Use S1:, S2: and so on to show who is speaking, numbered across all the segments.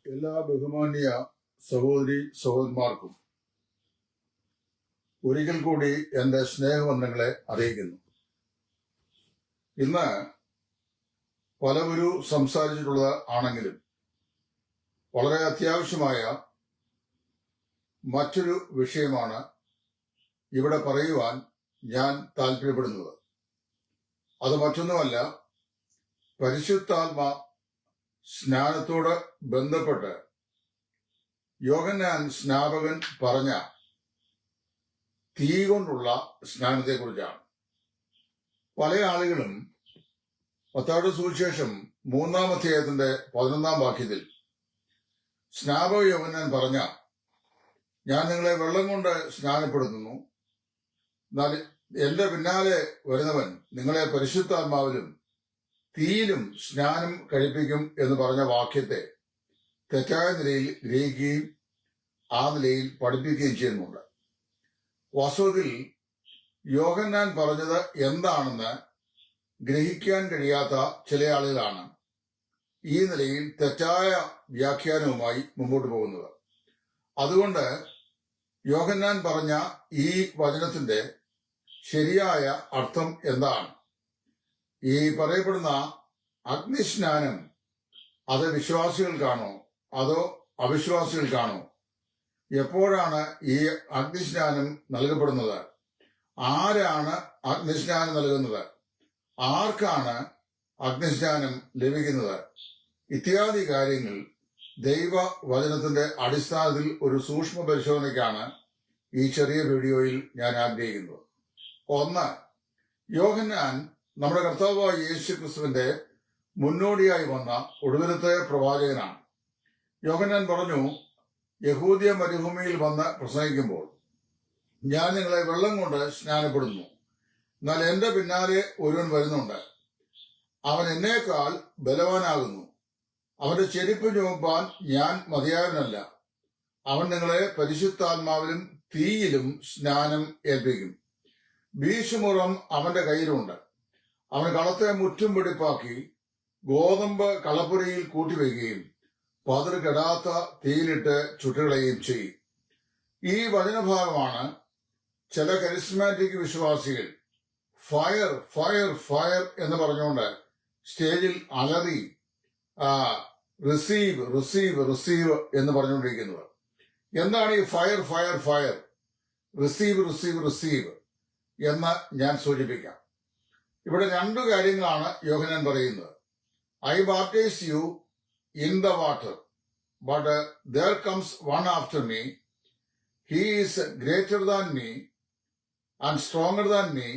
S1: എല്ലാ ബഹുമാന്യ സഹോദരി സഹോദരന്മാർക്കും ഒരിക്കൽ കൂടി എൻ്റെ സ്നേഹവന്ദനങ്ങളെ അറിയിക്കുന്നു. ഇന്ന് പലവരും സംസാരിച്ചിട്ടുള്ളത് ആണെങ്കിലും വളരെ അത്യാവശ്യമായ മറ്റൊരു വിഷയമാണ് ഇവിടെ പറയുവാൻ ഞാൻ താല്പര്യപ്പെടുന്നത്. അത് മറ്റൊന്നുമല്ല, പരിശുദ്ധാത്മ സ്നാനത്തോട് ബന്ധപ്പെട്ട് യോഹന്നാൻ സ്നാപകൻ പറഞ്ഞ തീ കൊണ്ടുള്ള സ്നാനത്തെക്കുറിച്ചാണ്. പല ആളുകളും മത്തായിയുടെ സുവിശേഷം 3-ാം അധ്യായത്തിന്റെ 11-ാം വാക്യത്തിൽ സ്നാപക യോഹന്നാൻ പറഞ്ഞ, ഞാൻ നിങ്ങളെ വെള്ളം കൊണ്ട് സ്നാനപ്പെടുത്തുന്നു, എന്നാൽ എന്റെ പിന്നാലെ വരുന്നവൻ നിങ്ങളെ പരിശുദ്ധാത്മാവിലും തീയിലും സ്നാനം കഴിപ്പിക്കും എന്ന് പറഞ്ഞ വാക്യത്തെ തെറ്റായ നിലയിൽ ഗ്രഹിക്കുകയും ആ നിലയിൽ പഠിപ്പിക്കുകയും ചെയ്യുന്നുണ്ട്. വാസ്തവത്തിൽ യോഹന്നാൻ പറഞ്ഞത് എന്താണെന്ന് ഗ്രഹിക്കാൻ കഴിയാത്ത ചില ആളുകളാണ് ഈ നിലയിൽ തെറ്റായ വ്യാഖ്യാനവുമായി മുമ്പോട്ട് പോകുന്നത്. അതുകൊണ്ട് യോഹന്നാൻ പറഞ്ഞ ഈ വചനത്തിന്റെ ശരിയായ അർത്ഥം എന്താണ്? ഈ പറയപ്പെടുന്ന അഗ്നിസ്നാനം അത് വിശ്വാസികൾക്കാണോ അതോ അവിശ്വാസികൾക്കാണോ? എപ്പോഴാണ് ഈ അഗ്നിസ്നാനം നൽകപ്പെടുന്നത്? ആരാണ് അഗ്നിസ്നാനം നൽകുന്നത്? ആർക്കാണ് അഗ്നിസ്നാനം ലഭിക്കുന്നത്? ഇത്യാദി കാര്യങ്ങൾ ദൈവവചനത്തിന്റെ അടിസ്ഥാനത്തിൽ ഒരു സൂക്ഷ്മ പരിശോധനയ്ക്കാണ് ഈ ചെറിയ വീഡിയോയിൽ ഞാൻ ആഗ്രഹിക്കുന്നത്. ഒന്ന്, യോഹന്നാൻ നമ്മുടെ കർത്താവായ യേശു ക്രിസ്തുവിന്റെ മുന്നോടിയായി വന്ന ഒടുവിലത്തെ പ്രവാചകനാണ്. യോഹന്നാൻ പറഞ്ഞു, യഹൂദിയ മരുഭൂമിയിൽ വന്ന് പ്രസംഗിക്കുമ്പോൾ, ഞാൻ നിങ്ങളെ വെള്ളം കൊണ്ട് സ്നാനപ്പെടുന്നു, എന്നാൽ എന്റെ പിന്നാലെ ഒരുവൻ വരുന്നുണ്ട്, അവൻ എന്നേക്കാൾ ബലവാനാകുന്നു, അവന്റെ ചെരുപ്പ് ചുമപ്പാൻ ഞാൻ മതിയായവനല്ല, അവൻ നിങ്ങളെ പരിശുദ്ധാത്മാവിലും തീയിലും സ്നാനം ഏൽപ്പിക്കും. വീശുമുറം അവന്റെ കയ്യിലുണ്ട്, അവൻ കളത്തെ മുറ്റും വെടിപ്പാക്കി ഗോതമ്പ് കളപ്പുരയിൽ കൂട്ടിവെക്കുകയും പതിർ കെടാത്ത തീയിലിട്ട് ചുട്ടുകളയുകയും ചെയ്യും. ഈ വചനഭാഗമാണ് ചില കരിസ്മാറ്റിക് വിശ്വാസികൾ ഫയർ ഫയർ ഫയർ എന്ന് പറഞ്ഞുകൊണ്ട് സ്റ്റേജിൽ അലറി റിസീവ് റിസീവ് റിസീവ് എന്ന് പറഞ്ഞുകൊണ്ടിരിക്കുന്നത്. എന്താണ് ഈ fire fire fire, receive receive receive എന്ന് ഞാൻ സൂചിപ്പിക്കാം. ഇവിടെ രണ്ടു കാര്യങ്ങളാണ് യോഹന്നാൻ പറയുന്നത്. I baptise you in the water, but there comes one after me, he is greater than me and stronger than me,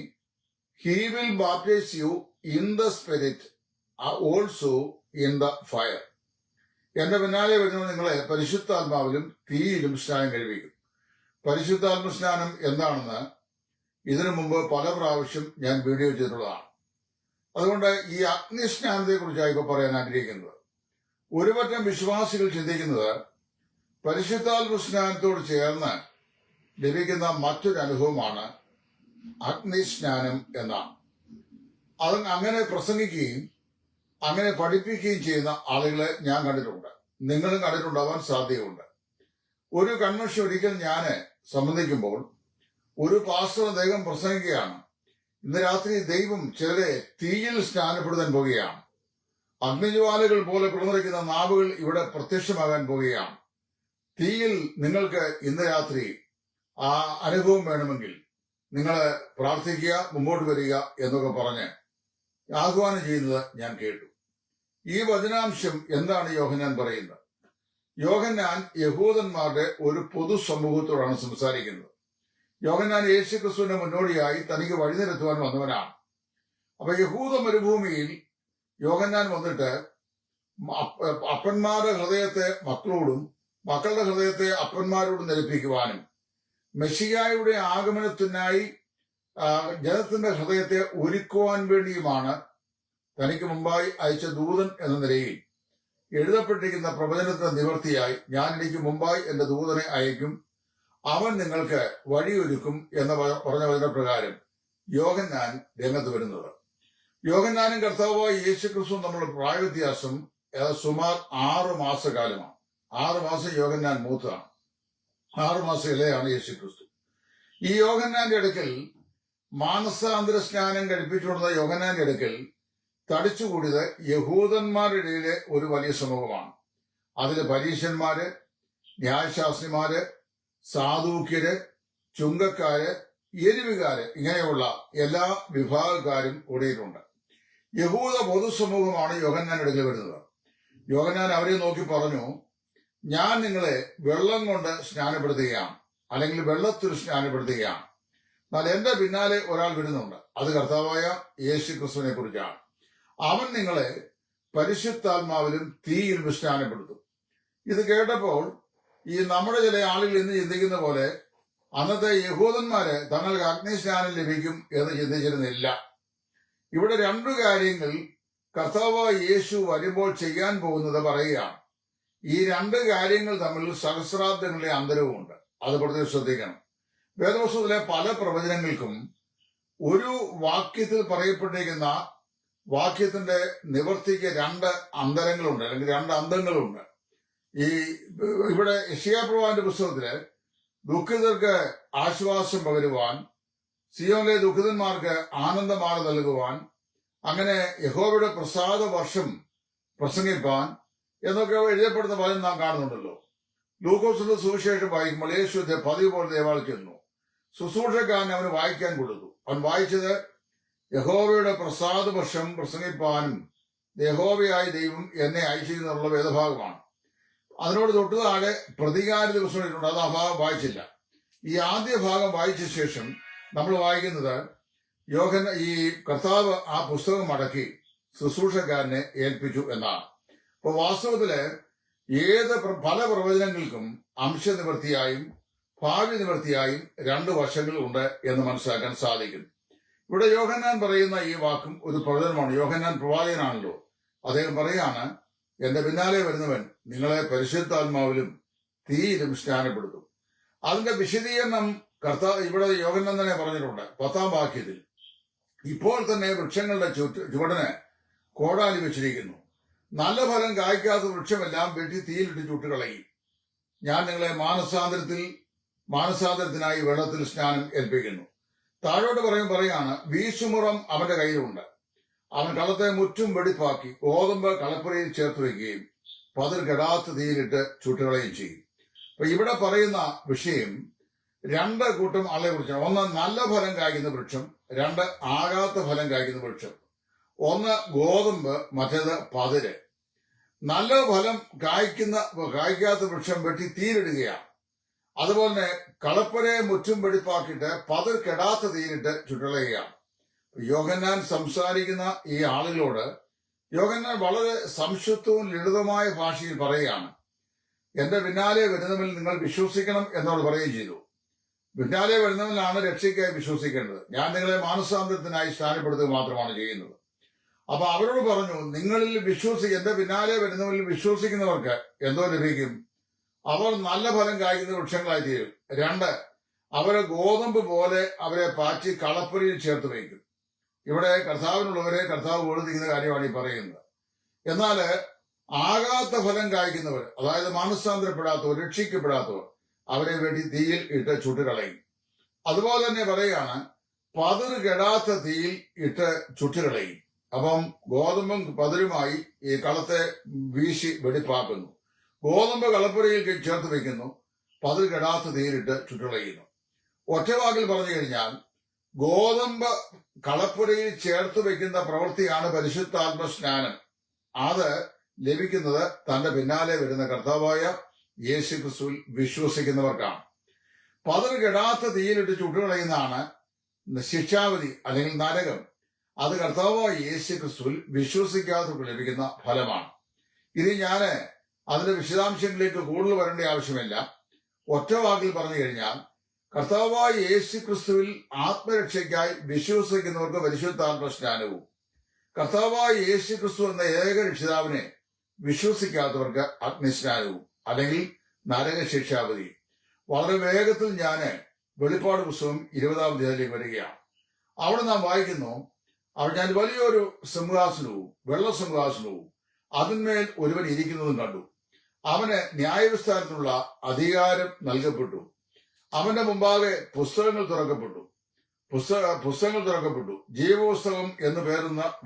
S1: he will baptize you in the spirit also in the fire. എന്റെ പിന്നാലെ വരുന്നത് നിങ്ങളെ പരിശുദ്ധാത്മാവിലും തീയിലും സ്നാനം കഴിപ്പിക്കും. പരിശുദ്ധാത്മ സ്നാനം എന്താണെന്ന് ഇതിനു മുമ്പ് പല പ്രാവശ്യം ഞാൻ വീഡിയോ ചെയ്തിട്ടുള്ളതാണ്. അതുകൊണ്ട് ഈ അഗ്നിസ്നാനത്തെ കുറിച്ചാണ് ഇപ്പൊ പറയാൻ ആഗ്രഹിക്കുന്നത്. ഒരുപറ്റം വിശ്വാസികൾ ചിന്തിക്കുന്നത് പരിശുദ്ധാത്മ സ്നാനത്തോട് ചേർന്ന് ലഭിക്കുന്ന മറ്റൊരു അനുഭവമാണ് അഗ്നിസ്നാനം എന്നാണ്. അത് അങ്ങനെ പ്രസംഗിക്കുകയും അങ്ങനെ പഠിപ്പിക്കുകയും ചെയ്യുന്ന ആളുകളെ ഞാൻ കണ്ടിട്ടുണ്ട്, നിങ്ങളും കണ്ടിട്ടുണ്ടാവാൻ സാധ്യതയുണ്ട്. ഒരു കൺവെൻഷൻ ഒരിക്കൽ ഞാൻ സംബന്ധിക്കുമ്പോൾ ഒരു പാസ്റ്റർ അദ്ദേഹം പ്രസംഗിക്കുകയാണ്, ഇന്ന് രാത്രി ദൈവം ചിലരെ തീയിൽ സ്നാനപ്പെടുത്താൻ പോവുകയാണ്, അഗ്നിജ്വാലകൾ പോലെ പിളർന്നിരിക്കുന്ന നാവുകൾ ഇവിടെ പ്രത്യക്ഷമാകാൻ പോവുകയാണ്, തീയിൽ നിങ്ങൾക്ക് ഇന്ന് രാത്രി ആ അനുഭവം വേണമെങ്കിൽ നിങ്ങൾ പ്രാർത്ഥിക്കുക, മുമ്പോട്ട് വരിക എന്നൊക്കെ പറഞ്ഞ് ആഹ്വാനം ചെയ്യുന്നത് ഞാൻ കേട്ടു. ഈ വചനാംശം എന്താണ് യോഹന്നാൻ പറയുന്നത്? യോഹന്നാൻ യഹൂദന്മാരുടെ ഒരു പൊതുസമൂഹത്തോടാണ് സംസാരിക്കുന്നത്. യോഹന്നാൻ യേശു ക്രിസ്തുവിന്റെ മുന്നോടിയായി തനിക്ക് വഴിനിരത്തുവാൻ വന്നവനാണ്. അപ്പൊ യഹൂദ മരുഭൂമിയിൽ യോഹന്നാൻ വന്നിട്ട് അപ്പന്മാരുടെ ഹൃദയത്തെ മക്കളോടും മക്കളുടെ ഹൃദയത്തെ അപ്പന്മാരോടും നിരപ്പിക്കുവാനും മെസ്സിയായുടെ ആഗമനത്തിനായി ജനത്തിന്റെ ഹൃദയത്തെ ഒരുക്കുവാൻ വേണ്ടിയുമാണ് തനിക്ക് മുമ്പായി അയച്ച ദൂതൻ എന്ന നിലയിൽ എഴുതപ്പെട്ടിരിക്കുന്ന പ്രവചനത്തിന്റെ നിവൃത്തിയായി, ഞാൻ എനിക്ക് മുമ്പായി എന്റെ ദൂതനെ അയക്കും, അവൻ നിങ്ങൾക്ക് വഴിയൊരുക്കും എന്ന് പറഞ്ഞ വചനപ്രകാരം യോഹന്നാൻ രംഗത്ത് വരുന്നത്. യോഹന്നാനും കർത്താവായ യേശു ക്രിസ്തു തമ്മിലുള്ള പ്രായവ്യത്യാസം സുമാർ 6 മാസക്കാലമാണ്. 6 മാസം യോഹന്നാൻ മൂത്തതാണ്, 6 മാസം ഇളയാണ് യേശു ക്രിസ്തു. ഈ യോഹന്നാന്റെ അടുക്കൽ മാനസാന്തര സ്നാനം കഴിപ്പിച്ചുകൊടുത്ത യോഹന്നാന്റെ അടുക്കൽ തടിച്ചുകൂടിയത് യഹൂദന്മാരുടെ ഇടയിലെ ഒരു വലിയ സമൂഹമാണ്. അതിൽ പരീശന്മാര്, ന്യായശാസ്ത്രിമാര്, സാധൂക്യര്, ചുങ്കക്കാര്, എരിവുകാര്, ഇങ്ങനെയുള്ള എല്ലാ വിഭാഗക്കാരും കൂടിയിട്ടുണ്ട്. യഹൂദ പൊതുസമൂഹമാണ് യോഹന്നാന്റെ അടുക്കൽ വരുന്നത്. യോഹന്നാൻ അവരെ നോക്കി പറഞ്ഞു, ഞാൻ നിങ്ങളെ വെള്ളം കൊണ്ട് സ്നാനപ്പെടുത്തുകയാണ്, അല്ലെങ്കിൽ വെള്ളത്തിൽ സ്നാനപ്പെടുത്തുകയാണ്. എന്നാൽ എന്റെ പിന്നാലെ ഒരാൾ വരുന്നുണ്ട്, അത് കർത്താവായ യേശു ക്രിസ്തുവിനെ കുറിച്ചാണ്. അവൻ നിങ്ങളെ പരിശുദ്ധാത്മാവിലും തീയിലും സ്നാനപ്പെടുത്തും. ഇത് കേട്ടപ്പോൾ ഈ നമ്മുടെ ചില ആളുകൾ ഇന്ന് ചിന്തിക്കുന്ന പോലെ അന്നത്തെ യഹൂദന്മാര് തങ്ങൾക്ക് അഗ്നിസ്നാനം ലഭിക്കും എന്ന് ചിന്തിച്ചിരുന്നില്ല. ഇവിടെ 2 കാര്യങ്ങൾ കർത്താവായ യേശു വരുമ്പോൾ ചെയ്യാൻ പോകുന്നത് പറയുകയാണ്. ഈ 2 കാര്യങ്ങൾ തമ്മിൽ സഹസ്രാബ്ദങ്ങളുടെ അന്തരവുമുണ്ട്. അത് പ്രത്യേകം ശ്രദ്ധിക്കണം. വേദപുസ്തകത്തിലെ പല പ്രവചനങ്ങൾക്കും ഒരു വാക്യത്തിൽ പറയപ്പെട്ടിരിക്കുന്ന വാക്യത്തിന്റെ നിവർത്തിക്ക് 2 അന്തരങ്ങളുണ്ട്, അല്ലെങ്കിൽ 2 അന്തങ്ങളുണ്ട്. ഇവിടെ യെശയ്യാപ്രവാചകന്റെ പുസ്തകത്തില് ദുഃഖിതർക്ക് ആശ്വാസം പകരുവാൻ, സിയോനിലെ ദുഃഖിതന്മാർക്ക് ആനന്ദമാല നൽകുവാൻ, അങ്ങനെ യഹോവയുടെ പ്രസാദ വർഷം പ്രസംഗിപ്പാൻ എന്നൊക്കെ എഴുതപ്പെടുന്ന പലരും നാം കാണുന്നുണ്ടല്ലോ. ലൂക്കോസിന്റെ സുവിശേഷം വായിക്കുമ്പോൾ യേശു പതിവ് പോലെ ദേവാലയത്തിൽ ചെന്നു. ശുശ്രൂഷക്കാരൻ അവന് വായിക്കാൻ കൊടുത്തു. അവൻ വായിച്ചത് യഹോവയുടെ പ്രസാദ വർഷം പ്രസംഗിപ്പാനും യഹോവയായ ദൈവം എന്നെ അയച്ചിരുന്നുള്ള വേദഭാഗമാണ്. അതിനോട് തൊട്ടു താഴെ പ്രതികാര ദിവസം ഇട്ടുണ്ട്, അത് ആ ഭാഗം വായിച്ചില്ല. ഈ ആദ്യ ഭാഗം വായിച്ച ശേഷം നമ്മൾ വായിക്കുന്നത് ഈ കർത്താവ് ആ പുസ്തകം മടക്കി ശുശ്രൂഷക്കാരനെ ഏൽപ്പിച്ചു എന്നാണ്. അപ്പൊ വാസ്തവത്തില് പല പ്രവചനങ്ങൾക്കും അംശനിവൃത്തിയായും ഭാവി നിവൃത്തിയായും 2 വശങ്ങൾ ഉണ്ട് എന്ന് മനസ്സിലാക്കാൻ സാധിക്കുന്നു. ഇവിടെ യോഹന്നാൻ പറയുന്ന ഈ വാക്കും ഒരു പ്രവചനമാണ്. യോഹന്നാൻ പ്രവാചകനാണല്ലോ. അദ്ദേഹം പറയാണ്, എന്റെ പിന്നാലെ വരുന്നവൻ നിങ്ങളെ പരിശുദ്ധാത്മാവിലും തീയിലും സ്നാനപ്പെടുത്തും. അതിന്റെ വിശദീകരണം ഇവിടെ യോഹന്നാൻ തന്നെ പറഞ്ഞിട്ടുണ്ട് 10-ാം വാക്യത്തിൽ. ഇപ്പോൾ തന്നെ വൃക്ഷങ്ങളുടെ ചുവടന് കോടാലി വെച്ചിരിക്കുന്നു. നല്ല ഫലം കായ്ക്കാത്ത വൃക്ഷമെല്ലാം വെട്ടി തീയിലിട്ട് ചുട്ടുകളയും. ഞാൻ നിങ്ങളെ മാനസാന്തരത്തിനായി വെള്ളത്തിൽ സ്നാനം ഏൽപ്പിക്കുന്നു. താഴോട്ട് പറയാണ്, വീശുമുറം അവന്റെ കയ്യിലുണ്ട്. അവൻ കളത്തെ മുറ്റും വെടിപ്പാക്കി ഗോതമ്പ് കളപ്പുരയിൽ ചേർത്ത് വയ്ക്കുകയും പതിർ കെടാത്ത തീയിലിട്ട് ചുട്ടുകളയും ചെയ്യും. അപ്പൊ ഇവിടെ പറയുന്ന വിഷയം 2 കൂട്ടം ആളെ കുറിച്ചാണ്. 1 നല്ല ഫലം കായ്ക്കുന്ന വൃക്ഷം, 2 ആകാത്ത ഫലം കായ്ക്കുന്ന വൃക്ഷം. 1 ഗോതമ്പ്, മറ്റേത് പതിര്. നല്ല ഫലം കായ്ക്കാത്ത വൃക്ഷം വെട്ടി തീയിലിടുകയാണ്. അതുപോലെ തന്നെ കളപ്പുരയെ മുറ്റും വെടിപ്പാക്കിയിട്ട് പതിർ കെടാത്ത തീയിലിട്ട് ചുട്ടുകളയുകയാണ്. യോഹന്നാൻ സംസാരിക്കുന്ന ഈ ആളുകളോട് യോഹന്നാൻ വളരെ സംശുദ്ധവും ലളിതമായ ഭാഷയിൽ പറയുകയാണ്, എന്റെ പിന്നാലെ വരുന്നവനിൽ നിങ്ങൾ വിശ്വസിക്കണം എന്നോട് പറയുകയും ചെയ്തു. പിന്നാലെ വരുന്നവനാണ് രക്ഷയ്ക്കായി വിശ്വസിക്കേണ്ടത്. ഞാൻ നിങ്ങളെ മാനസാന്തരത്തിനായി സ്നാനപ്പെടുത്തുക മാത്രമാണ് ചെയ്യുന്നത്. അപ്പൊ അവരോട് പറഞ്ഞു, എന്റെ പിന്നാലെ വരുന്നവരിൽ വിശ്വസിക്കുന്നവർക്ക് എന്തോ ലഭിക്കും? അവർ നല്ല ഫലം കായ്ക്കുന്ന വൃക്ഷങ്ങളായി തീരും. 2, അവരെ ഗോതമ്പ് പോലെ അവരെ പാറ്റി കളപ്പുരയിൽ ചേർത്ത് വയ്ക്കും. ഇവിടെ കർത്താവിനുള്ളവരെ കർത്താവ് കൊടുത്തിരിക്കുന്ന കാര്യമാണ് ഈ പറയുന്നത്. എന്നാൽ ആകാത്ത ഫലം കായ്ക്കുന്നവർ, അതായത് മാനസാന്തരപ്പെടാത്തവർ, രക്ഷിക്കപ്പെടാത്തവർ, അവരെ വേണ്ടി തീയിൽ ഇട്ട് ചുട്ടുകളയും. അതുപോലെ തന്നെ പറയുകയാണ്, പതിർ കെടാത്ത തീയിൽ ഇട്ട് ചുട്ടുകളയും. അപ്പം ഗോതമ്പും പതിരുമായി ഈ കളത്തെ വീശി വെടിപ്പാക്കുന്നു. ഗോതമ്പ് കളപ്പുരയിൽ ചേർത്ത് വെക്കുന്നു, പതിർ കെടാത്ത തീയിലിട്ട് ചുട്ടുകളയുന്നു. ഒറ്റവാക്കിൽ പറഞ്ഞു കഴിഞ്ഞാൽ, ഗോതമ്പ് കളപ്പുരയിൽ ചേർത്ത് വെക്കുന്ന പ്രവൃത്തിയാണ് പരിശുദ്ധാത്മ സ്നാനം. അത് ലഭിക്കുന്നത് തന്റെ പിന്നാലെ വരുന്ന കർത്താവായ യേശു ക്രിസ്തുവിൽ വിശ്വസിക്കുന്നവർക്കാണ്. പതിർ കെടാത്ത തീയിലിട്ട് ചുട്ടുകളയുന്നതാണ് ശിക്ഷാവധി അല്ലെങ്കിൽ നരകം. അത് കർത്താവായ യേശു ക്രിസ്തുവിൽ വിശ്വസിക്കാത്തവർക്ക് ലഭിക്കുന്ന ഫലമാണ്. ഇനി ഞാന് അതിന്റെ വിശദാംശങ്ങളിലേക്ക് കൂടുതൽ വരേണ്ട ആവശ്യമില്ല. ഒറ്റ വാക്കിൽ പറഞ്ഞു കഴിഞ്ഞാൽ, കർത്താവായ യേശു ക്രിസ്തുവിൽ ആത്മരക്ഷയ്ക്കായി വിശ്വസിക്കുന്നവർക്ക് പരിശുദ്ധാത്മ സ്നാനവും, കർത്താവായ യേശു ക്രിസ്തു എന്ന ഏക രക്ഷിതാവിനെ വിശ്വസിക്കാത്തവർക്ക് അഗ്നിസ്നാനവും അല്ലെങ്കിൽ നരക ശിക്ഷാവധി. വളരെ വേഗത്തിൽ ഞാന് വെളിപ്പാട് പുസ്തകം 20-ാം അധ്യായത്തിലേക്ക് വരികയാണ്. അവിടെ നാം വായിക്കുന്നു, അവിടെ ഞാൻ വലിയൊരു സിംഹാസനവും വെള്ള സിംഹാസനവും അതിന്മേൽ ഒരുവൻ ഇരിക്കുന്നതും കണ്ടു. അവന് ന്യായവിസ്താരത്തിനുള്ള അധികാരം നൽകപ്പെട്ടു. അവന്റെ മുമ്പാകെ പുസ്തകങ്ങൾ തുറക്കപ്പെട്ടു. ജീവപുസ്തകം എന്ന്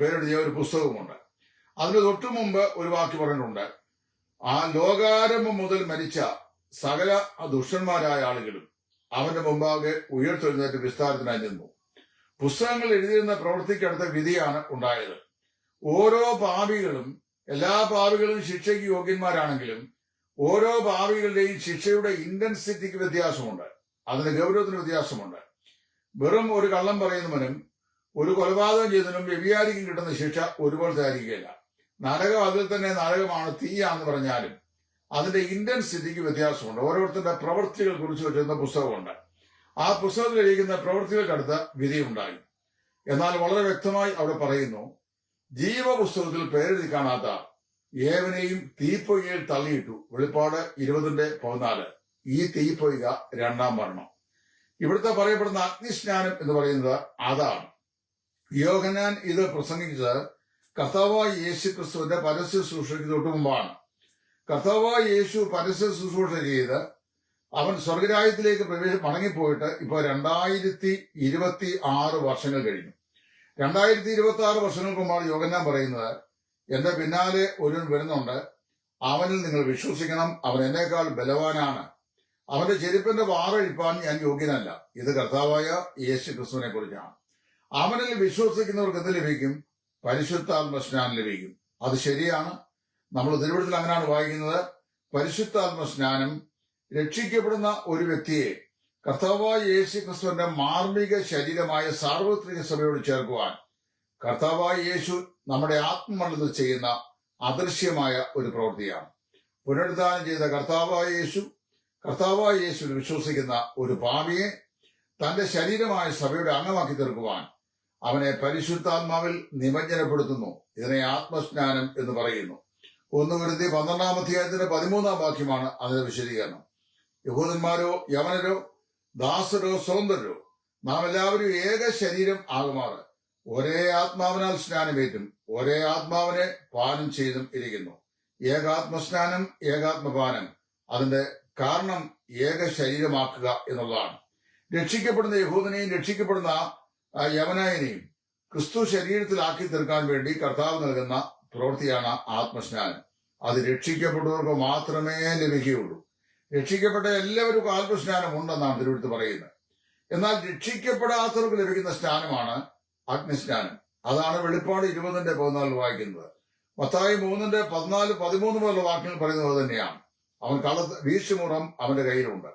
S1: പേരെഴുതിയ ഒരു പുസ്തകമുണ്ട്. അതിന് തൊട്ടു മുമ്പ് ഒരു വാക്യം പറഞ്ഞിട്ടുണ്ട്, ആ ലോകാരംഭം മുതൽ മരിച്ച സകല ദുഷ്ടന്മാരായ ആളുകളും അവന്റെ മുമ്പാകെ ഉയർത്തെഴുന്നേറ്റ് വിസ്താരത്തിനായി നിന്നു. പുസ്തകങ്ങൾ എഴുതിയിരുന്ന പ്രവൃത്തിക്കടുത്ത വിധിയാണ് ഉണ്ടായത്. ഓരോ പാപികളും, എല്ലാ പാപികളും ശിക്ഷയ്ക്ക് യോഗ്യന്മാരാണെങ്കിലും ഓരോ പാപികളുടെയും ശിക്ഷയുടെ ഇന്റൻസിറ്റിക്ക് വ്യത്യാസമുണ്ട്, അതിന്റെ ഗൗരവത്തിന് വ്യത്യാസമുണ്ട്. വെറും ഒരു കള്ളം പറയുന്നവനും ഒരു കൊലപാതകം ചെയ്തതിനും വ്യഭിചാരിക്കും കിട്ടുന്ന ശിക്ഷ ഒരുപോലത്തെ ആയിരിക്കില്ല. നരകം അതിൽ തന്നെ നരകമാണ്, തീയാണെന്ന് പറഞ്ഞാലും അതിന്റെ ഇന്റൻസിറ്റിക്ക് വ്യത്യാസമുണ്ട്. ഓരോരുത്തരുടെ പ്രവൃത്തികൾ കുറിച്ച് വെച്ചിരുന്ന പുസ്തകമുണ്ട്. ആ പുസ്തകത്തിൽ ഇരിക്കുന്ന പ്രവൃത്തികൾക്കടുത്ത വിധിയുണ്ടായി. എന്നാൽ വളരെ വ്യക്തമായി അവിടെ പറയുന്നു, ജീവപുസ്തകത്തിൽ പേരെഴുതി കാണാത്ത ഏവനെയും തീപ്പൊയ്കയിൽ തള്ളിയിട്ടു. വെളിപ്പാട് 20:14. ഈ തീപ്പൊയ്ക രണ്ടാം മരണം. ഇവിടുത്തെ പറയപ്പെടുന്ന അഗ്നിസ്നാനം എന്ന് പറയുന്നത് അതാണ്. യോഹന്നാൻ ഇത് പ്രസംഗിച്ചത് കർത്താവായ യേശു ക്രിസ്തുവിന്റെ പരസ്യ ശുശ്രൂഷയ്ക്ക് തൊട്ടു മുമ്പാണ്. കർത്താവായ യേശു പരസ്യ ശുശ്രൂഷ ചെയ്ത് അവൻ സ്വർഗരാജ്യത്തിലേക്ക് മടങ്ങിപ്പോയിട്ട് ഇപ്പോൾ 2026 വർഷങ്ങൾ കഴിഞ്ഞു. 2026 വർഷങ്ങൾക്ക് മുമ്പാണ് യോഹന്നാൻ പറയുന്നത്, എന്റെ പിന്നാലെ ഒരുവൻ വരുന്നുണ്ട്, അവനിൽ നിങ്ങൾ വിശ്വസിക്കണം, അവൻ എന്നേക്കാൾ ബലവാനാണ്, അവന്റെ ചെരുപ്പിന്റെ വാറഴിപ്പാൻ ഞാൻ യോഗ്യനല്ല. ഇത് കർത്താവായ യേശു ക്രിസ്തുവിനെ കുറിച്ചാണ്. അവനിൽ വിശ്വസിക്കുന്നവർക്ക് എന്ത് ലഭിക്കും? പരിശുദ്ധാത്മ സ്നാനം ലഭിക്കും. അത് ശരിയാണ്. നമ്മൾ തിരുവഴുത്തിൽ അങ്ങനെയാണ് വായിക്കുന്നത്. പരിശുദ്ധാത്മ സ്നാനം രക്ഷിക്കപ്പെടുന്ന ഒരു വ്യക്തിയെ കർത്താവായ യേശു ക്രിസ്തുവിന്റെ മാർമിക ശരീരമായ സാർവത്രിക സഭയോട് ചേർക്കുവാൻ കർത്താവായ യേശു നമ്മുടെ ആത്മമണ്ഡലത്തിൽ ചെയ്യുന്ന അദൃശ്യമായ ഒരു പ്രവൃത്തിയാണ്. പുനരുദ്ധാനം ചെയ്ത കർത്താവായ യേശുവിൽ വിശ്വസിക്കുന്ന ഒരു പാപിയെ തന്റെ ശരീരമായ സഭയുടെ അംഗമാക്കി തീർക്കുവാൻ അവനെ പരിശുദ്ധാത്മാവിൽ നിമജ്ജനപ്പെടുത്തുന്നു. ഇതിനെ ആത്മസ്നാനം എന്ന് പറയുന്നു. 1 കൊരിന്ത്യർ 12-ാം അധ്യായത്തിന്റെ 13-ാം വാക്യമാണ് അതിന്റെ വിശദീകരണം. യഹൂദന്മാരോ യവനരോ ദാസരോ സ്വതന്ത്രരോ നാം എല്ലാവരും ഏക ശരീരം ആകുമാറ് ഒരേ ആത്മാവിനാൽ സ്നാനമേറ്റും ഒരേ ആത്മാവിനെ പാനം ചെയ്തും ഇരിക്കുന്നു. ഏകാത്മസ്നാനം, ഏകാത്മപാനം, അതിന്റെ കാരണം ഏക ശരീരമാക്കുക എന്നുള്ളതാണ്. രക്ഷിക്കപ്പെടുന്ന യഹൂദനെയും രക്ഷിക്കപ്പെടുന്ന യവനായനെയും ക്രിസ്തു ശരീരത്തിലാക്കി തീർക്കാൻ വേണ്ടി കർത്താവ് നൽകുന്ന പ്രവൃത്തിയാണ് ആത്മസ്നാനം. അത് രക്ഷിക്കപ്പെട്ടവർക്ക് മാത്രമേ ലഭിക്കുകയുള്ളൂ. രക്ഷിക്കപ്പെട്ട എല്ലാവർക്കും ആത്മസ്നാനം ഉണ്ടെന്നാണ് തിരുവെടുത്ത് പറയുന്നത്. എന്നാൽ രക്ഷിക്കപ്പെടാത്തവർക്ക് ലഭിക്കുന്ന സ്നാനമാണ് അഗ്നിസ്നാനം. അതാണ് വെളിപ്പാട് 20:14 വായിക്കുന്നത്. മത്തായി 3:14-13 മുതലുള്ള വാക്യങ്ങൾ പറയുന്നത് തന്നെയാണ്. അവൻ വീശുമുറം അവന്റെ കയ്യിലുണ്ട്.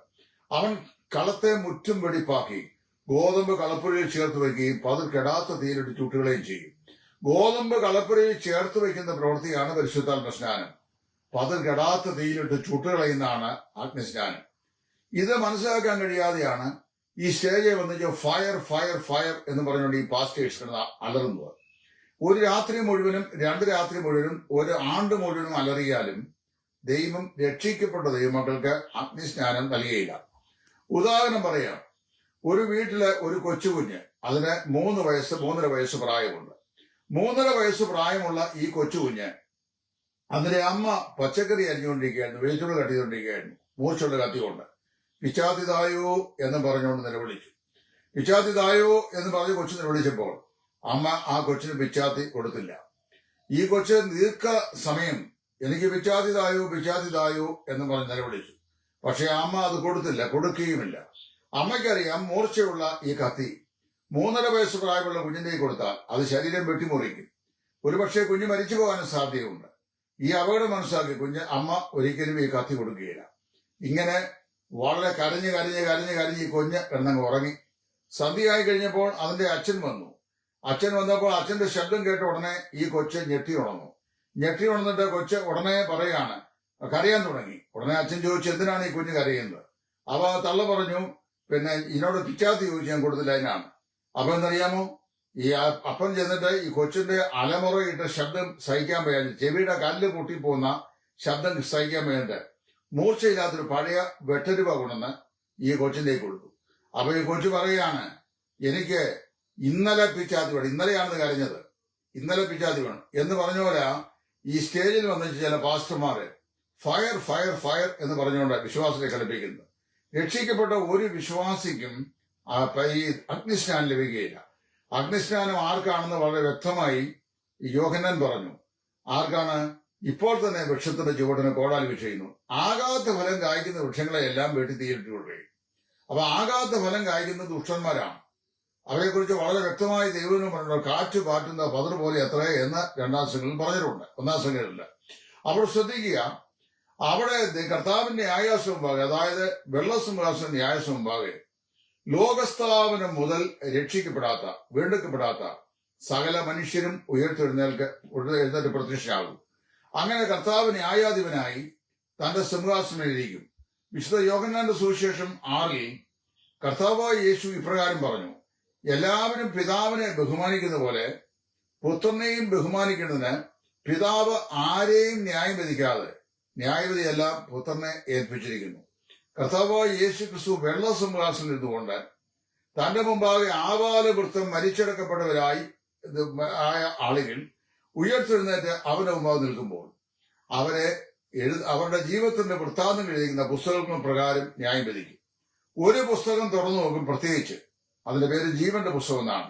S1: അവൻ കളത്തെ മുറ്റും വെടിപ്പാക്കി ഗോതമ്പ് കളപ്പുരയിൽ ചേർത്ത് വയ്ക്കുകയും പതിർ കെടാത്ത തീയിലിട്ട് ചുട്ടുകളയും ചെയ്യും. ഗോതമ്പ് കളപ്പുരയിൽ ചേർത്ത് വയ്ക്കുന്ന പ്രവൃത്തിയാണ് പരിശുദ്ധാത്മ സ്നാനം. പതിർ കെടാത്ത തീയിലിട്ട് ചുട്ടുകളയുന്നതാണ് അഗ്നിസ്നാനം. ഇത് മനസ്സിലാക്കാൻ കഴിയാതെയാണ് ഈ സ്റ്റേജിൽ വന്നിട്ട് ഫയർ ഫയർ ഫയർ എന്ന് പറഞ്ഞുകൊണ്ട് ഈ പാസ്റ്റേഴ്സ് അലറുന്നത്. ഒരു രാത്രി മുഴുവനും 2 രാത്രി മുഴുവനും 1 ആണ്ട് മുഴുവനും അലറിയാലും ദൈവം രക്ഷിക്കപ്പെട്ട ദൈവമക്കൾക്ക് അഗ്നിസ്നാനം നൽകിയില്ല. ഉദാഹരണം പറയാം. ഒരു വീട്ടിലെ ഒരു കൊച്ചുകുഞ്ഞ്, അതിന് 3 വയസ്സ് 3.5 വയസ്സ് പ്രായമുണ്ട്. 3.5 വയസ്സ് പ്രായമുള്ള ഈ കൊച്ചുകുഞ്ഞ് അതിന്റെ അമ്മ പച്ചക്കറി അരിഞ്ഞുകൊണ്ടിരിക്കുകയായിരുന്നു, വെളിച്ചുള്ള കട്ടിക്കൊണ്ടിരിക്കുകയായിരുന്നു, മൂർച്ചുള്ള കത്തികൊണ്ട്. പിച്ചാത്തിതായോ എന്ന് പറഞ്ഞുകൊണ്ട് നിലവിളിച്ചു. പിച്ചാത്തിതായോ എന്ന് പറഞ്ഞ് കൊച്ചു നിലവിളിച്ചപ്പോൾ അമ്മ ആ കൊച്ചിന് പിച്ചാത്തി കൊടുത്തില്ല. ഈ കൊച്ച് ദീർഘ സമയം എനിക്ക് പിച്ചാത്തിതായോ പിച്ചാത്തിതായോ എന്ന് പറഞ്ഞ് നിലവിളിച്ചു. പക്ഷെ അമ്മ അത് കൊടുത്തില്ല, കൊടുക്കുകയുമില്ല. അമ്മയ്ക്കറിയാം മൂർച്ചയുള്ള ഈ കത്തി 3.5 വയസ്സ് പ്രായമുള്ള കുഞ്ഞിന്റെ കൊടുത്താൽ അത് ശരീരം വെട്ടിമുറിക്കും. ഒരുപക്ഷെ കുഞ്ഞ് മരിച്ചു പോകാനും സാധ്യതയുണ്ട്. ഈ അപകടം മനസ്സിലാക്കി അമ്മ ഒരിക്കലും ഈ കത്തി കൊടുക്കുകയില്ല. ഇങ്ങനെ വളരെ കരഞ്ഞ് ഈ കുഞ്ഞ് കിടന്നങ്ങ് ഉറങ്ങി. സന്ധ്യയായി കഴിഞ്ഞപ്പോൾ അതിന്റെ അച്ഛൻ വന്നു. അച്ഛൻ വന്നപ്പോൾ അച്ഛന്റെ ശബ്ദം കേട്ട ഉടനെ ഈ കൊച്ച് ഞെട്ടി ഉണർന്നിട്ട് കൊച്ച് ഉടനെ പറയാണ്, കരയാൻ തുടങ്ങി. ഉടനെ അച്ഛൻ ചോദിച്ചു, എന്തിനാണ് ഈ കുഞ്ഞ് കരയുന്നത്? അവ തള്ള പറഞ്ഞു, പിന്നെ ഇതിനോട് പിച്ചാത്തി ചോദിച്ചു, ഞാൻ കൊടുത്തില്ല, അതിനാണ്. അപ്പൊ എന്നറിയാമോ, ഈ അപ്പം ചെന്നിട്ട് ഈ കൊച്ചിന്റെ അലമുറയിട്ട ശബ്ദം സഹിക്കാൻ വയ്യാതെ, ചെവിയുടെ കല്ല് പൊട്ടിപ്പോകുന്ന ശബ്ദം സഹിക്കാൻ വേണ്ടിട്ട് മൂർച്ചയില്ലാത്തൊരു പഴയ വെട്ടരുവ കൊണ്ടുവന്ന് ഈ കൊച്ചിലേക്ക് കൊടുത്തു. അപ്പൊ ഈ കൊച്ചു പറയാണ്, എനിക്ക് ഇന്നലെ പിച്ചാത്തി വേണം, ഇന്നലെയാണെന്ന് കരഞ്ഞത്, ഇന്നലെ പിച്ചാത്തി വേണം എന്ന് പറഞ്ഞ പോലെ ഈ സ്റ്റേജിൽ വന്നിട്ട് ചില പാസ്റ്റർമാര് ഫയർ ഫയർ ഫയർ എന്ന് പറഞ്ഞുകൊണ്ട് വിശ്വാസത്തെ കളിപ്പിക്കുന്നത്. രക്ഷിക്കപ്പെട്ട ഒരു വിശ്വാസിക്കും ഈ അഗ്നിസ്നാനം ലഭിക്കുകയില്ല. അഗ്നിസ്നാനം ആർക്കാണെന്ന് വളരെ വ്യക്തമായി യോഹന്നാൻ പറഞ്ഞു. ആർക്കാണ്? ഇപ്പോൾ തന്നെ വൃക്ഷത്തിന്റെ ചുവടിന് കോടാലി വീശുന്നു. ആകാത്ത ഫലം കായ്ക്കുന്ന വൃക്ഷങ്ങളെ എല്ലാം വെട്ടി തീയിലിട്ട് കൊള്ളുകയും. അപ്പൊ ആകാത്ത ഫലം കായ്ക്കുന്ന ദുഷ്ടന്മാരാണ്. അവരെക്കുറിച്ച് വളരെ വ്യക്തമായി ദൈവം പറഞ്ഞു, കാറ്റ് പാറ്റുന്ന പതർ പോലെ എത്ര എന്ന് 2-ാം സംഘങ്ങളിൽ പറഞ്ഞിട്ടുണ്ട്, 1-ാം സംഘങ്ങളില്ല. അപ്പോൾ ശ്രദ്ധിക്കുക, അവിടെ കർത്താവിന്റെ ന്യായാസം മുമ്പാകെ, അതായത് വെള്ളസിംഹാസന ന്യായാസം മുമ്പാകെ ലോകസ്ഥാപനം മുതൽ രക്ഷിക്കപ്പെടാത്ത, വീണ്ടെടുക്കപ്പെടാത്ത സകല മനുഷ്യരും എഴുന്നേറ്റ് പ്രത്യക്ഷയാകും. അങ്ങനെ കർത്താവ് ന്യായാധിപനായി തന്റെ സിംഹാസനത്തിലിരിക്കും. വിശുദ്ധ യോഹന്നാന്റെ സുവിശേഷം 6 കർത്താവായ യേശു ഇപ്രകാരം പറഞ്ഞു, എല്ലാവരും പിതാവിനെ ബഹുമാനിക്കുന്ന പോലെ പുത്രനെയും ബഹുമാനിക്കേണ്ടതിന് പിതാവ് ആരെയും ന്യായം വിധിക്കാതെ ന്യായവിധിയെല്ലാം പുത്രനെ ഏൽപ്പിച്ചിരിക്കുന്നു. കർത്താവായ യേശു ക്രിസ്തു വെള്ള സിംഹാസനം ഇരുന്നുകൊണ്ട് തന്റെ മുമ്പാകെ ആവാലവൃത്തം മരിച്ചടക്കപ്പെട്ടവരായി ആയ ആളുകൾ ഉയർത്തെഴുന്നേറ്റ് അവന്റെ മുമ്പാകെ നിൽക്കുമ്പോൾ അവരുടെ ജീവിതത്തിന്റെ വൃത്താന്തങ്ങൾ എഴുതിക്കുന്ന പുസ്തകങ്ങൾ പ്രകാരം ന്യായം വിധിക്കും. ഒരു പുസ്തകം തുറന്നു നോക്കും, പ്രത്യേകിച്ച് അതിന്റെ പേര് ജീവന്റെ പുസ്തകം എന്നാണ്.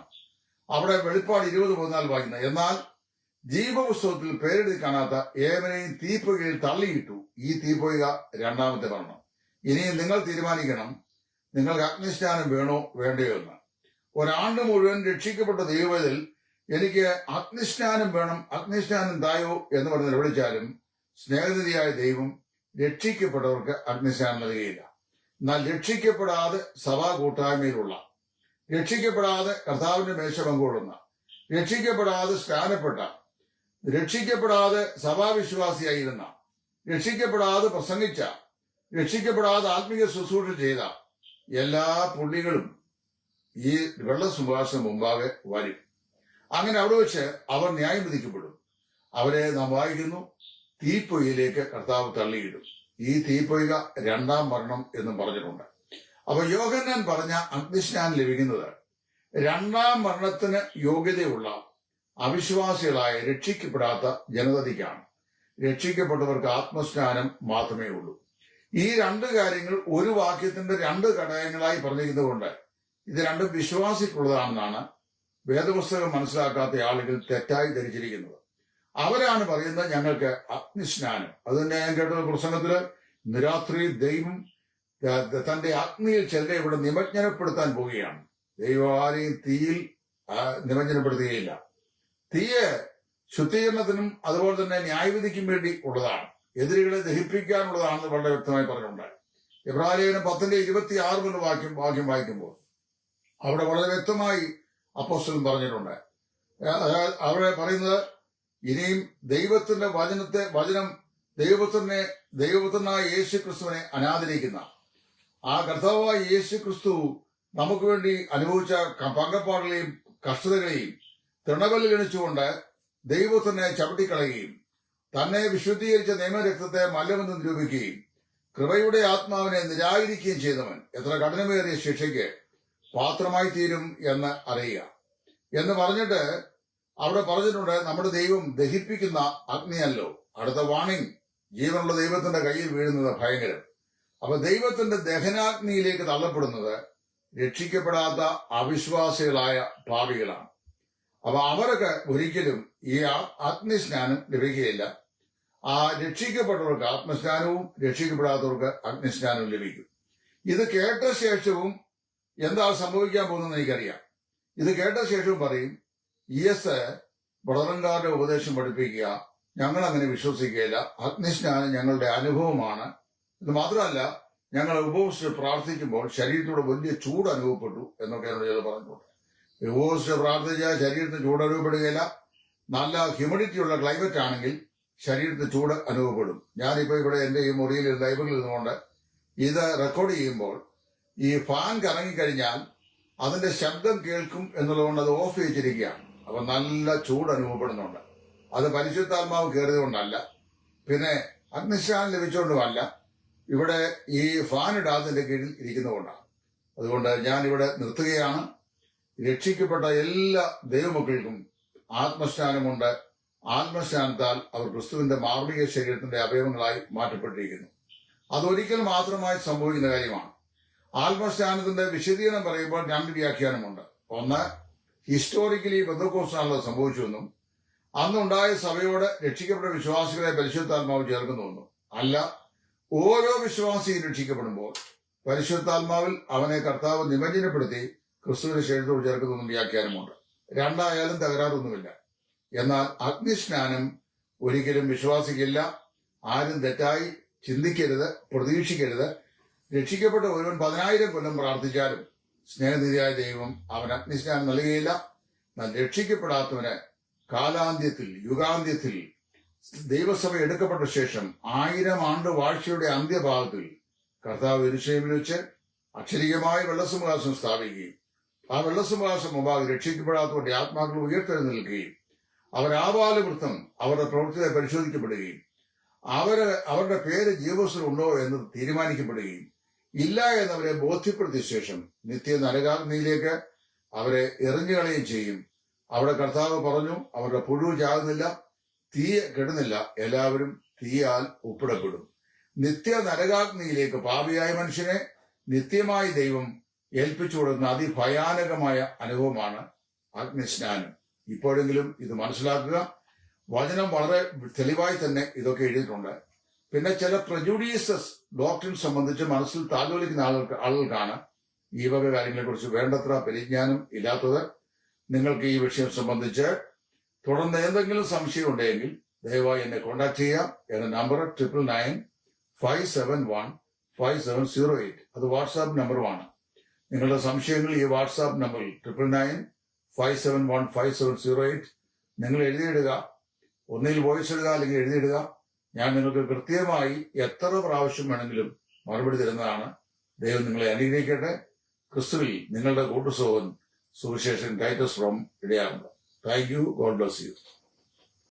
S1: അവിടെ വെളിപ്പാട് 20:14 വായിക്കുന്നത്, എന്നാൽ ജീവപുസ്തകത്തിൽ പേരെഴുതി കാണാത്ത ഏവനെയും തീപ്പൊയ്കയിൽ തള്ളിയിട്ടു. ഈ തീപ്പൊയ്ക 2ാമത്തെ മരണം. ഇനിയും നിങ്ങൾ തീരുമാനിക്കണം, നിങ്ങൾക്ക് അഗ്നിസ്നാനം വേണോ വേണ്ടയോ എന്ന്. ഒരാണ്ട് മുഴുവൻ രക്ഷിക്കപ്പെട്ട ദൈവത്തിൽ എനിക്ക് അഗ്നിസ്നാനം വേണം, അഗ്നിസ്നാനം തായോ എന്ന് പറഞ്ഞ് നിലവിളിച്ചാലും സ്നേഹനിധിയായ ദൈവം രക്ഷിക്കപ്പെട്ടവർക്ക് അഗ്നിസ്നാനം നൽകുകയില്ല. എന്നാൽ രക്ഷിക്കപ്പെടാതെ സഭാ കൂട്ടായ്മയിലുള്ള, രക്ഷിക്കപ്പെടാതെ കർത്താവിന്റെ മേശ പങ്കുകൊള്ളുന്ന, രക്ഷിക്കപ്പെടാതെ സ്നാനപ്പെട്ട, രക്ഷിക്കപ്പെടാതെ സഭാവിശ്വാസിയായിരുന്ന, രക്ഷിക്കപ്പെടാതെ പ്രസംഗിച്ച, രക്ഷിക്കപ്പെടാതെ ആത്മീയ ശുശ്രൂഷ ചെയ്ത എല്ലാ പുള്ളികളും ഈ വെള്ളസിംഹാസനം മുമ്പാകെ വരും. അങ്ങനെ അവിടെ വെച്ച് അവർ ന്യായം വിധിക്കപ്പെടും. അവരെ നാം വായിക്കുന്നു, തീപ്പൊയ്യിലേക്ക് കർത്താവ് തള്ളിയിടും. ഈ തീപ്പൊയ്ക 2ാം മരണം എന്നും പറഞ്ഞിട്ടുണ്ട്. അപ്പൊ യോഹന്നാൻ പറഞ്ഞ അഗ്നിസ്നാനം ലഭിക്കുന്നത് 2ാം മരണത്തിന് യോഗ്യതയുള്ള അവിശ്വാസികളായ രക്ഷിക്കപ്പെടാത്ത ജനതയ്ക്കാണ്. രക്ഷിക്കപ്പെട്ടവർക്ക് ആത്മസ്നാനം മാത്രമേ ഉള്ളൂ. ഈ 2 കാര്യങ്ങൾ ഒരു വാക്യത്തിന്റെ 2 ഘടകങ്ങളായി പറഞ്ഞിരിക്കുന്നതുകൊണ്ട് ഇത് രണ്ടും വിശ്വാസിക്കുള്ളതാണെന്നാണ് വേദപുസ്തകം മനസ്സിലാക്കാത്ത ആളുകൾ തെറ്റായി ധരിച്ചിരിക്കുന്നത്. അവരാണ് പറയുന്നത് ഞങ്ങൾക്ക് അഗ്നിസ്നാനം. അതുതന്നെ ഞാൻ കേട്ട പ്രസംഗത്തില്, ഇന്ന് രാത്രി ദൈവം തന്റെ അഗ്നിയിൽ ചിലരെ ഇവിടെ നിമജ്ജനപ്പെടുത്താൻ പോവുകയാണ്. ദൈവം ആരെയും തീയിൽ നിമജ്ജനപ്പെടുത്തുകയില്ല. തീയ് ശുദ്ധീകരണത്തിനും അതുപോലെ തന്നെ ന്യായവിധിക്കും വേണ്ടി ഉള്ളതാണ്, എതിരുകളെ ദഹിപ്പിക്കാനുള്ളതാണെന്ന് വളരെ വ്യക്തമായി പറഞ്ഞിട്ടുണ്ട്. എബ്രായലേഖനം 10:26 മുതൽ വാക്യം വായിക്കുമ്പോൾ അവിടെ വളരെ വ്യക്തമായി അപ്പോസ്തലൻ പറഞ്ഞിട്ടുണ്ട്. അവിടെ പറയുന്നത്, ഇനിയും ദൈവത്തിന്റെ ദൈവപുത്രനായ യേശു ക്രിസ്തുവിനെ അനാദരിക്കുന്ന ആ കർത്താവായ യേശു ക്രിസ്തു നമുക്ക് വേണ്ടി അനുഭവിച്ച പങ്കപ്പാടുകളെയും കഷ്ടതകളെയും തൃണവല്ലിൽ ഗണിച്ചുകൊണ്ട് ദൈവത്തിനെ ചവിട്ടിക്കളയുകയും തന്നെ വിശുദ്ധീകരിച്ച നിയമരക്തത്തെ മല്ലമെന്ന് നിരൂപിക്കുകയും കൃപയുടെ ആത്മാവിനെ നിരാകരിക്കുകയും ചെയ്തവൻ എത്ര കഠിനമേറിയ ശിക്ഷയ്ക്ക് പാത്രമായി തീരും എന്ന് അറിയുക എന്ന് പറഞ്ഞിട്ട് അവിടെ പറഞ്ഞിട്ടുണ്ട്, നമ്മുടെ ദൈവം ദഹിപ്പിക്കുന്ന അഗ്നിയല്ലോ. അടുത്ത വാണിംഗ്, ജീവനുള്ള ദൈവത്തിന്റെ കയ്യിൽ വീഴുന്നത് ഭയങ്കരം. അപ്പൊ ദൈവത്തിന്റെ ദഹനാഗ്നിയിലേക്ക് തള്ളപ്പെടുന്നത് രക്ഷിക്കപ്പെടാത്ത അവിശ്വാസികളായ പാപികളാണ്. അപ്പൊ അവർക്ക് ഒരിക്കലും ഈ അഗ്നിസ്നാനം ലഭിക്കുകയില്ല. ആ രക്ഷിക്കപ്പെട്ടവർക്ക് ആത്മസ്നാനവും രക്ഷിക്കപ്പെടാത്തവർക്ക് അഗ്നിസ്നാനവും ലഭിക്കും. ഇത് കേട്ട ശേഷവും എന്താ സംഭവിക്കാൻ പോകുന്നതെന്ന് എനിക്കറിയാം. ഇത് കേട്ട ശേഷവും പറയും, വളറങ്കാരുടെ ഉപദേശം പഠിപ്പിക്കുക, ഞങ്ങൾ അങ്ങനെ വിശ്വസിക്കുകയില്ല, അഗ്നിസ്നാനം ഞങ്ങളുടെ അനുഭവമാണ്. ഇത് മാത്രമല്ല, ഞങ്ങൾ ഉപവസിച്ച് പ്രാർത്ഥിക്കുമ്പോൾ ശരീരത്തോട് വലിയ ചൂട് അനുഭവപ്പെട്ടു എന്നൊക്കെ എന്നോട് ചില പറഞ്ഞിട്ടുണ്ട്. ഉപവസിച്ച് പ്രാർത്ഥിച്ചാൽ ശരീരത്തിന് ചൂട് അനുഭവപ്പെടുകയില്ല. നല്ല ഹ്യൂമിഡിറ്റി ഉള്ള ക്ലൈമറ്റ് ആണെങ്കിൽ ശരീരത്തിന് ചൂട് അനുഭവപ്പെടും. ഞാനിപ്പോ ഇവിടെ എന്റെ ഈ മുറിയിൽ ലൈബ്രറിയിൽ നിന്നുകൊണ്ട് ഇത് റെക്കോർഡ് ചെയ്യുമ്പോൾ ഈ ഫാൻ കറങ്ങിക്കഴിഞ്ഞാൽ അതിന്റെ ശബ്ദം കേൾക്കും എന്നുള്ളതുകൊണ്ട് അത് ഓഫ് ചെയ്തിരിക്കുകയാണ്. അപ്പൊ നല്ല ചൂട് അനുഭവപ്പെടുന്നുണ്ട്. അത് പരിശുദ്ധാത്മാവ് കയറിയതുകൊണ്ടല്ല, പിന്നെ അഗ്നിസ്നാനം ലഭിച്ചുകൊണ്ടുമല്ല, ഇവിടെ ഈ ഫാൻ ഇടാതിന്റെ കീഴിൽ ഇരിക്കുന്നതുകൊണ്ടാണ്. അതുകൊണ്ട് ഞാൻ ഇവിടെ നിർത്തുകയാണ്. രക്ഷിക്കപ്പെട്ട എല്ലാ ദൈവമക്കൾക്കും ആത്മസ്നാനമുണ്ട്, ആത്മസ്നാനത്താൽ അവർ ക്രിസ്തുവിന്റെ മാർമിക ശരീരത്തിന്റെ അവയവങ്ങളായി മാറ്റപ്പെട്ടിരിക്കുന്നു. അതൊരിക്കൽ മാത്രമായി സംഭവിക്കുന്ന കാര്യമാണ്. ആത്മസ്നാനത്തിന്റെ വിശദീകരണം പറയുമ്പോൾ രണ്ട് വ്യാഖ്യാനമുണ്ട്. ഒന്ന്, ഹിസ്റ്റോറിക്കലി പെന്തക്കോസ്താണല്ലോ സംഭവിച്ചുവെന്നും അന്നുണ്ടായ സഭയോട് രക്ഷിക്കപ്പെട്ട വിശ്വാസികളെ പരിശുദ്ധാത്മാവ് ചേർക്കുന്നുവെന്നും അല്ല, ഓരോ വിശ്വാസിയും രക്ഷിക്കപ്പെടുമ്പോൾ പരിശുദ്ധാത്മാവിൽ അവനെ കർത്താവ് നിമജ്ജനപ്പെടുത്തി ക്രിസ്തുവിന്റെ ശരീരത്തോട് ചേർക്കുന്നെന്നും വ്യാഖ്യാനമുണ്ട്. രണ്ടായാലും തകരാറൊന്നുമില്ല. എന്നാൽ അഗ്നിസ്നാനം ഒരിക്കലും വിശ്വാസിക്കില്ല. ആരും തെറ്റായി ചിന്തിക്കരുത്, പ്രതീക്ഷിക്കരുത്. രക്ഷിക്കപ്പെട്ട ഒരുവൻ 10,000 കൊല്ലം പ്രാർത്ഥിച്ചാലും സ്നേഹനിധിയായ ദൈവം അവൻ അഗ്നിസ്നാനം നൽകുകയില്ല. എന്നാൽ രക്ഷിക്കപ്പെടാത്തവന് കാലാന്ത്യത്തിൽ, യുഗാന്ത്യത്തിൽ, ദൈവസഭ എടുക്കപ്പെട്ട ശേഷം 1000 ആണ്ട് വാഴ്ചയുടെ അന്ത്യഭാഗത്തിൽ കർത്താവ് യെരൂശലേമിൽ വെച്ച് അക്ഷരീയമായ വെള്ളസിംഹാസനം സ്ഥാപിക്കുകയും ആ വെള്ളസിംഹാസനം മുമ്പാകെ രക്ഷിക്കപ്പെടാത്തവരുടെ ആത്മാക്കൾ ഉയർത്തെഴുന്നേൽക്കുകയും അവരാപാലവൃത്തം അവരുടെ പ്രവൃത്തിയെ പരിശോധിക്കപ്പെടുകയും അവരുടെ പേര് ജീവസ്വരുണ്ടോ എന്ന് തീരുമാനിക്കപ്പെടുകയും ഇല്ല എന്നവരെ ബോധ്യപ്പെടുത്തിയ ശേഷം നിത്യ നരകാഗ്നിയിലേക്ക് അവരെ എറിഞ്ഞുകളയുകയും ചെയ്യും. അവിടെ കർത്താവ് പറഞ്ഞു, അവരുടെ പുഴു ചാകുന്നില്ല, തീ കെടുന്നില്ല, എല്ലാവരും തീയാൽ ഉപ്പിടപ്പെടും. നിത്യ നരകാഗ്നിയിലേക്ക് പാപിയായ മനുഷ്യനെ നിത്യമായി ദൈവം ഏൽപ്പിച്ചു കൊടുക്കുന്ന അതിഭയാനകമായ അനുഭവമാണ് അഗ്നിസ്നാനം. ഇപ്പോഴെങ്കിലും ഇത് മനസ്സിലാക്കുക. വചനം വളരെ തെളിവായി തന്നെ ഇതൊക്കെ എഴുതിയിട്ടുണ്ട്. പിന്നെ ചില പ്രജുഡീസസ് ഡോക്ടറിൻ സംബന്ധിച്ച് മനസ്സിൽ താലോലിക്കുന്ന ആളുകൾക്കാണ് ഈ വക കാര്യങ്ങളെക്കുറിച്ച് വേണ്ടത്ര പരിജ്ഞാനം ഇല്ലാത്തത്. നിങ്ങൾക്ക് ഈ വിഷയം സംബന്ധിച്ച് തുടർന്ന് എന്തെങ്കിലും സംശയം ഉണ്ടെങ്കിൽ ദയവായി എന്നെ കോൺടാക്ട് ചെയ്യാം. എന്റെ നമ്പർ 9995715708. അത് വാട്സാപ്പ് നമ്പറുമാണ്. നിങ്ങളുടെ സംശയങ്ങൾ ഈ വാട്സാപ്പ് നമ്പറിൽ 9995715708 നിങ്ങൾ എഴുതിയിടുക. ഒന്നിൽ വോയിസ് ഇടുക, അല്ലെങ്കിൽ എഴുതിയിടുക. ഞാൻ നിങ്ങൾക്ക് കൃത്യമായി എത്ര പ്രാവശ്യം വേണമെങ്കിലും മറുപടി തരുന്നതാണ്. ദൈവം നിങ്ങളെ അനുഗ്രഹിക്കട്ടെ. ക്രിസ്തുവിൽ നിങ്ങളുടെ കൂട്ടുസഹോദരൻ സുവിശേഷൻ ടൈറ്റസ് ഫ്രോം ഇടയാറുണ്ട്. Thank you. God bless U.